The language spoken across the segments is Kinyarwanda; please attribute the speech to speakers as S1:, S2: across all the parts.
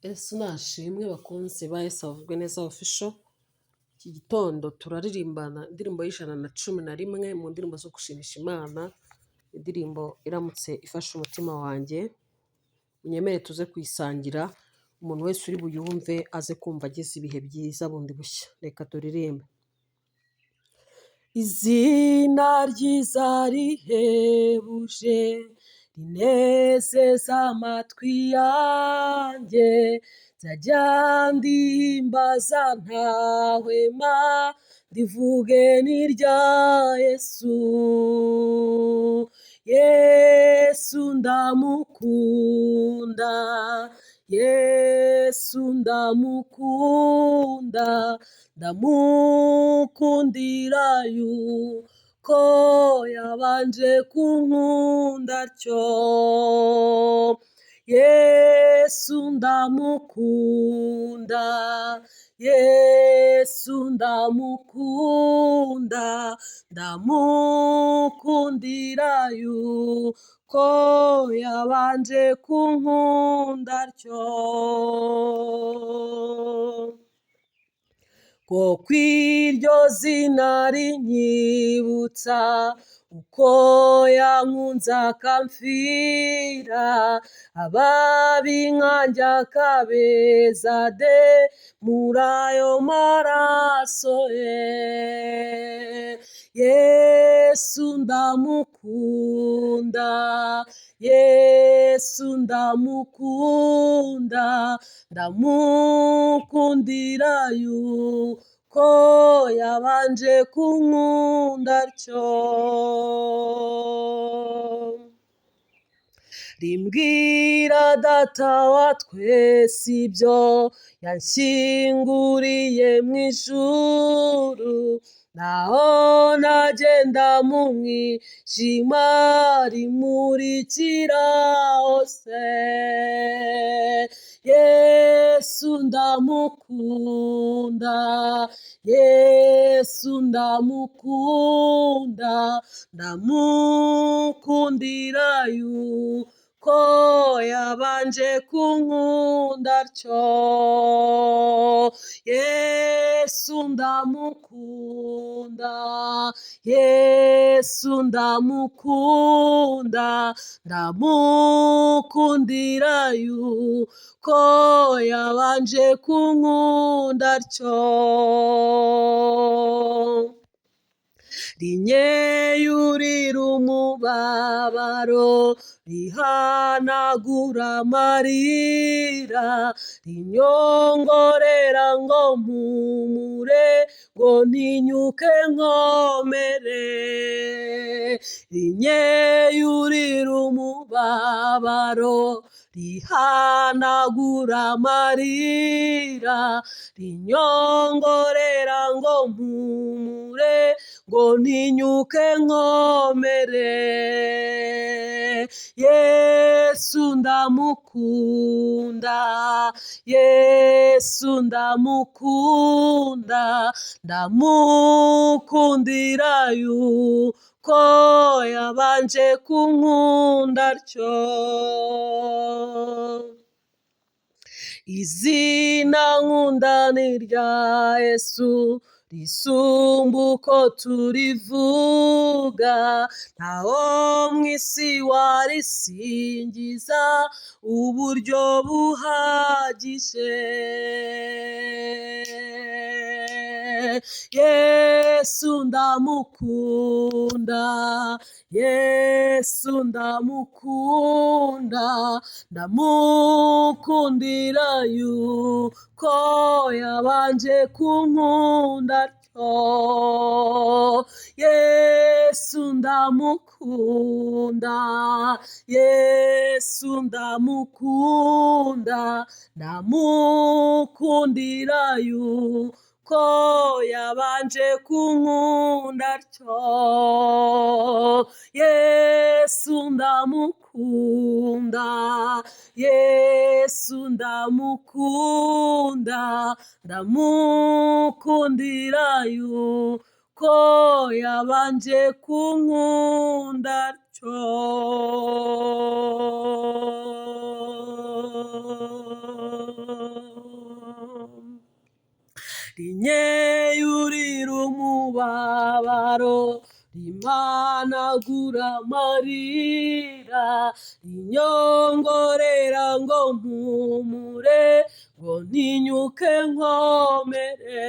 S1: Yesu nashimwe bakunzi ba Yesu bavugwe neza official. Iki gitondo turaririmbana indirimbo y'111 mu ndirimbo zo gushimisha Imana, indirimbo iramutse ifashe umutima wanjye. Unyemere tuze kuyisangira, umuntu wese uri buyumve aze kumva agize ibihe byiza bundi bushya. Reka turirimbe. Izina ryiza rihebuje rinezeza amatwi yanjye, nzajya ndihimbaza ntahwema, ndivuge n'irya Yesu. Yesu ndamukunda, Yesu ndamukunda, ndamukundira yuko yabanje kunkunda atyo. Yesu ndamukunda, Yesu ndamukunda, ndamukundira yuko yabanje kunkunda atyo. Koko iryo zina rinyibutsa uko yankunze akamfira, ababi nkanjye akabeza de muri ayo maraso ye. Yesu ndamukunda, Yesu ndamukunda, ndamukundira yuko yabanje kunkunda atyo. Rimbwira data wa twese ibyo yanshyinguriye mu ijuru, naho nagenda mu mwijima rimurikira hose. Yesu ndamukunda, Yesu ndamukunda, ndamukundira yuko yabanje kunkunda atyo. Yesu ndamukunda, Yesu ndamukunda, ndamukundira yuko yabanje kunkunda atyo. Rinyeyurira umubabaro, rihanagura amarira, rinyongorera ngo mpumure, ngo ntinyuke nkomere. Rinyeyurira umubabaro, rihanagura amarira, rinyongorera ngo mpumure, ngo ntinyuke nkomere. Yesu ndamukunda, Yesu ndamukunda, ndamukundira yuko yabanje kunkunda atyo. Izina nkunda ni irya Yesu, risumba uko turivuga, ntaho mu isi warisingiza uburyo buhagije. Yesu ndamukunda, Yesu ndamukunda, ndamukundira yuko yabanje kunkunda atyo. Yesu ndamukunda, Yesu ndamukunda, ndamukundira yuko yabanje kunkunda atyo. Yesu ndamukunda, Yesu ndamukunda, ndamukundira yuko yabanje kunkunda atyo. rinyeyurira umubabaro, rimanagura amarira, rinyongorera ngo mpumure, ngo ntinyuke nkomere,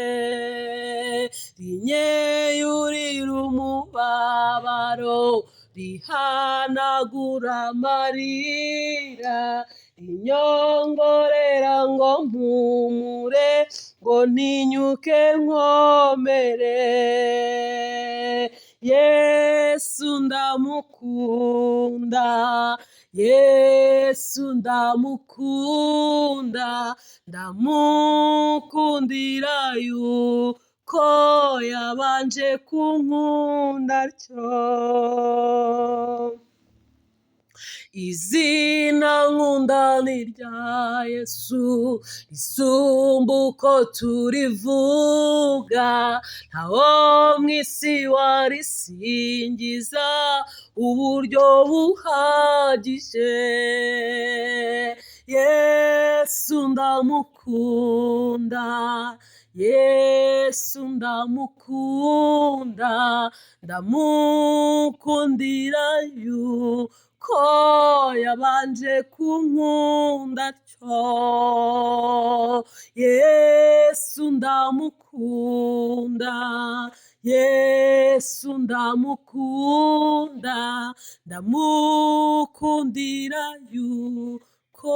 S1: rinyeyurira umubabaro, rihanagura amarira, rinyongorera ngo mpumure, ngo ntinyuke nkomere. Yesu ndamukunda, Yesu ndamukunda, ndamukundira yuko yabanje kunkunda atyo. Izina nkunda ni irya Yesu, risumba uko turivuga, ntawo mu isi warisingiza uburyo buhagije. Yesu ndamukunda, Yesu ndamukunda, ndamukundira yuko yabanje kunkunda atyo. Yesu ndamukunda, Yesu ndamukunda, ndamukundira yuko